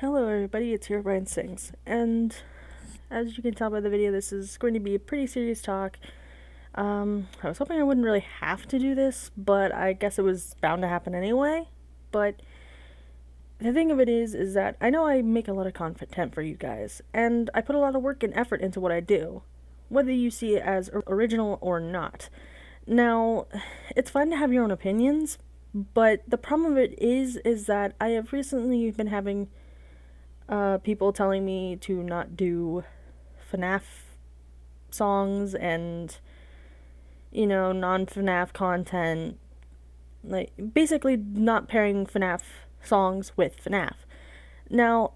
Hello everybody, it's Herobrine Sings, and as you can tell by the video, this is going to be a pretty serious talk. I was hoping I wouldn't really have to do this, but I guess it was bound to happen anyway. But the thing of it is that I know I make a lot of content for you guys, and I put a lot of work and effort into what I do, whether you see it as original or not. Now, it's fine to have your own opinions, but the problem of it is that I have recently been having people telling me to not do FNAF songs and, non FNAF content. Like, basically, not pairing FNAF songs with FNAF. Now,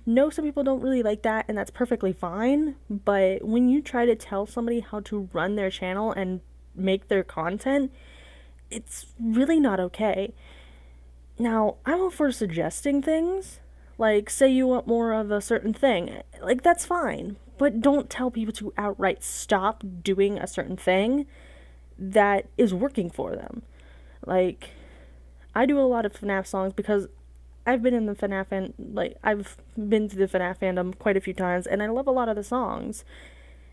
know some people don't really like that, and that's perfectly fine, but when you try to tell somebody how to run their channel and make their content, it's really not okay. Now, I'm all for suggesting things. Like, say you want more of a certain thing. Like, that's fine. But don't tell people to outright stop doing a certain thing that is working for them. Like, I do a lot of FNAF songs because I've been in the FNAF I've been to the FNAF fandom quite a few times, and I love a lot of the songs.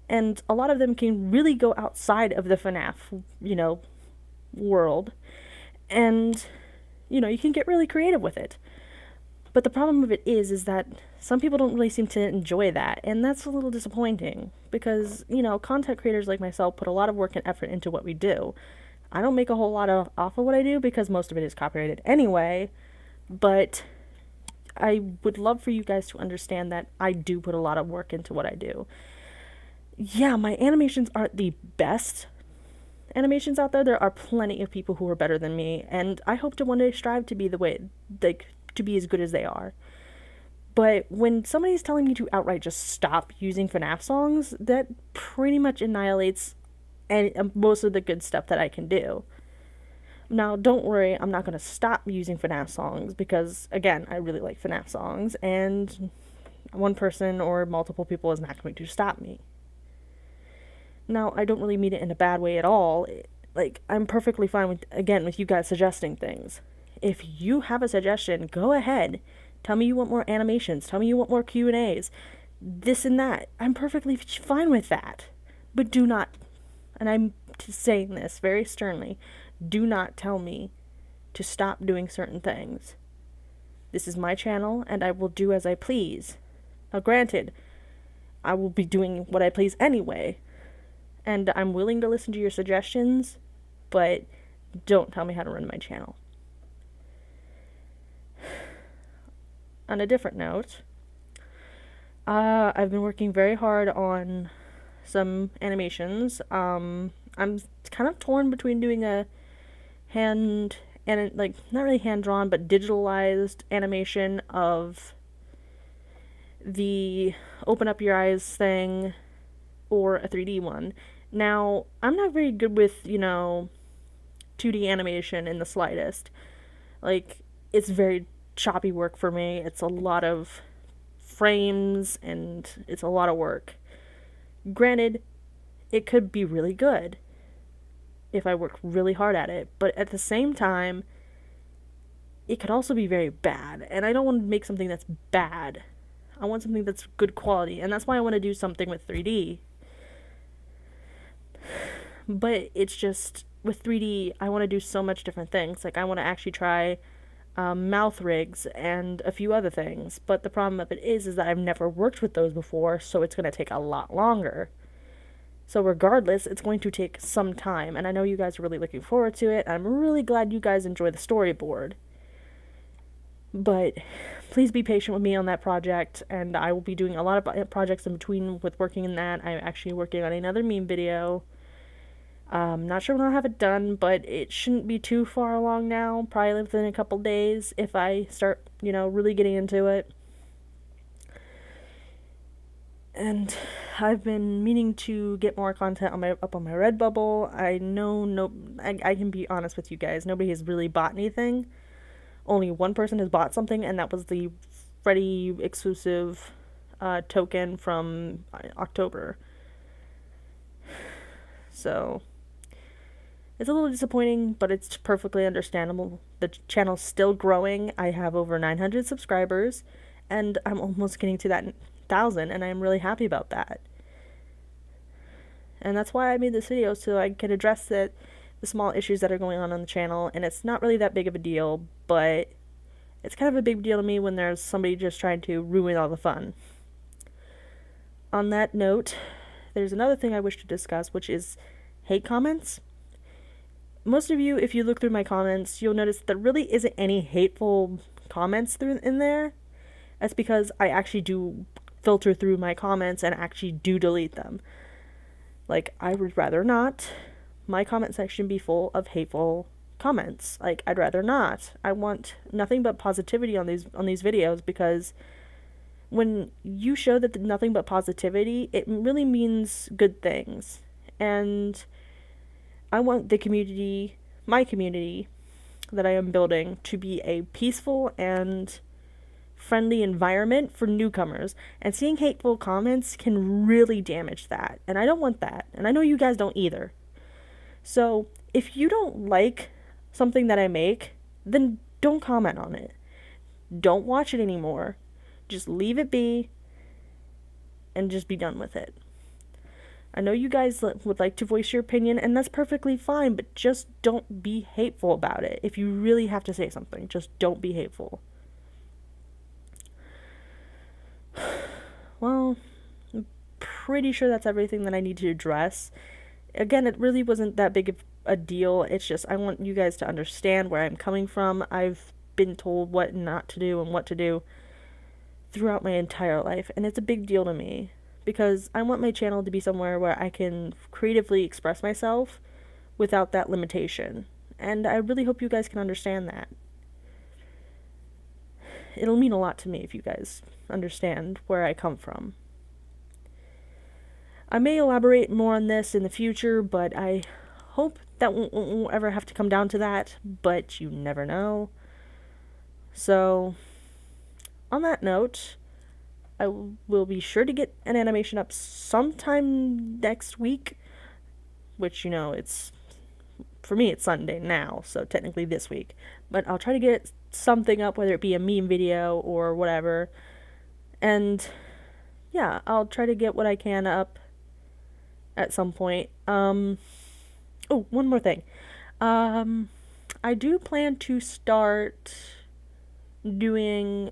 And a lot of them can really go outside of the FNAF, world. And, you can get really creative with it. But the problem of it is that some people don't really seem to enjoy that, and that's a little disappointing because, content creators like myself put a lot of work and effort into what we do. I don't make a whole lot off of what I do because most of it is copyrighted anyway, but I would love for you guys to understand that I do put a lot of work into what I do. Yeah, my animations aren't the best animations out there. There are plenty of people who are better than me, and I hope to one day strive to be to be as good as they are. But when somebody's telling me to outright just stop using FNAF songs, that pretty much annihilates most of the good stuff that I can do. Now, don't worry, I'm not going to stop using FNAF songs because, again, I really like FNAF songs, and one person or multiple people is not going to stop me. Now, I don't really mean it in a bad way at all. Like, I'm perfectly fine with you guys suggesting things. If you have a suggestion, go ahead. Tell me you want more animations. Tell me you want more Q&As. This and that. I'm perfectly fine with that. But do not, and I'm saying this very sternly, do not tell me to stop doing certain things. This is my channel, and I will do as I please. Now, granted, I will be doing what I please anyway, and I'm willing to listen to your suggestions, but don't tell me how to run my channel. On a different note, I've been working very hard on some animations. I'm kind of torn between doing a not really hand drawn, but digitalized animation of the open up your eyes thing or a 3D one. Now, I'm not very good with, 2D animation in the slightest. Like, it's very choppy work for me. It's a lot of frames and it's a lot of work. Granted, it could be really good if I work really hard at it, but at the same time, it could also be very bad, and I don't want to make something that's bad. I want something that's good quality, and that's why I want to do something with 3D. But it's just, with 3D, I want to do so much different things. Like, I want to actually try mouth rigs and a few other things, but the problem of it is that I've never worked with those before, so it's going to take a lot longer. So regardless, it's going to take some time, and I know you guys are really looking forward to it. I'm really glad you guys enjoy the storyboard, but please be patient with me on that project, and I will be doing a lot of projects in between with working in that. I'm actually working on another meme video. Not sure when I'll have it done, but it shouldn't be too far along now. Probably within a couple days if I start, really getting into it. And I've been meaning to get more content up on my Redbubble. I know I can be honest with you guys. Nobody has really bought anything. Only one person has bought something, and that was the Freddy exclusive token from October. So it's a little disappointing, but it's perfectly understandable. The channel's still growing. I have over 900 subscribers, and I'm almost getting to that 1,000, and I'm really happy about that. And that's why I made this video, so I can address the small issues that are going on the channel, and it's not really that big of a deal, but it's kind of a big deal to me when there's somebody just trying to ruin all the fun. On that note, there's another thing I wish to discuss, which is hate comments. Most of you, if you look through my comments, you'll notice there really isn't any hateful comments in there. That's because I actually do filter through my comments and actually do delete them. Like, I would rather not my comment section be full of hateful comments. Like, I'd rather not. I want nothing but positivity on these videos, because when you show that nothing but positivity, it really means good things. And I want the community, my community that I am building, to be a peaceful and friendly environment for newcomers, and seeing hateful comments can really damage that, and I don't want that, and I know you guys don't either. So if you don't like something that I make, then don't comment on it. Don't watch it anymore. Just leave it be and just be done with it. I know you guys would like to voice your opinion, and that's perfectly fine, but just don't be hateful about it. If you really have to say something, just don't be hateful. Well, I'm pretty sure that's everything that I need to address. Again, it really wasn't that big of a deal. It's just I want you guys to understand where I'm coming from. I've been told what not to do and what to do throughout my entire life, and it's a big deal to me, because I want my channel to be somewhere where I can creatively express myself without that limitation. And I really hope you guys can understand that. It'll mean a lot to me if you guys understand where I come from. I may elaborate more on this in the future, but I hope that won't ever have to come down to that, but you never know. So, on that note, I will be sure to get an animation up sometime next week, which, it's, for me, it's Sunday now, so technically this week. But I'll try to get something up, whether it be a meme video or whatever. And, yeah, I'll try to get what I can up at some point. Oh, one more thing. I do plan to start doing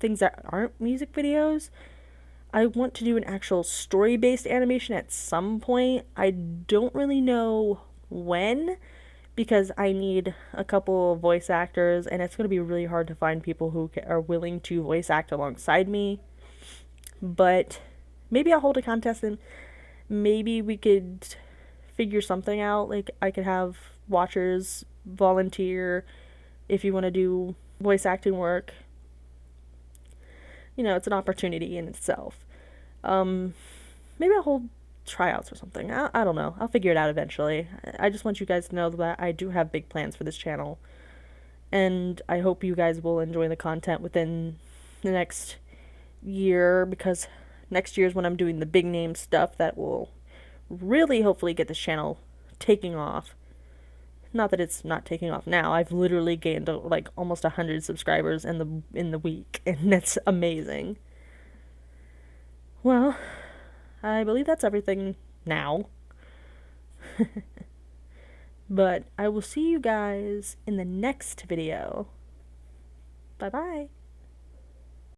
things that aren't music videos. I want to do an actual story-based animation at some point. I don't really know when, because I need a couple of voice actors, and it's going to be really hard to find people who are willing to voice act alongside me. But maybe I'll hold a contest, and maybe we could figure something out. Like, I could have watchers volunteer if you want to do voice acting work. It's an opportunity in itself. Maybe I'll hold tryouts or something. I don't know. I'll figure it out eventually. I just want you guys to know that I do have big plans for this channel, and I hope you guys will enjoy the content within the next year, because next year is when I'm doing the big name stuff that will really hopefully get this channel taking off. Not that it's not taking off now. I've literally gained like almost 100 subscribers in the week, and that's amazing. Well, I believe that's everything now. But I will see you guys in the next video. Bye-bye.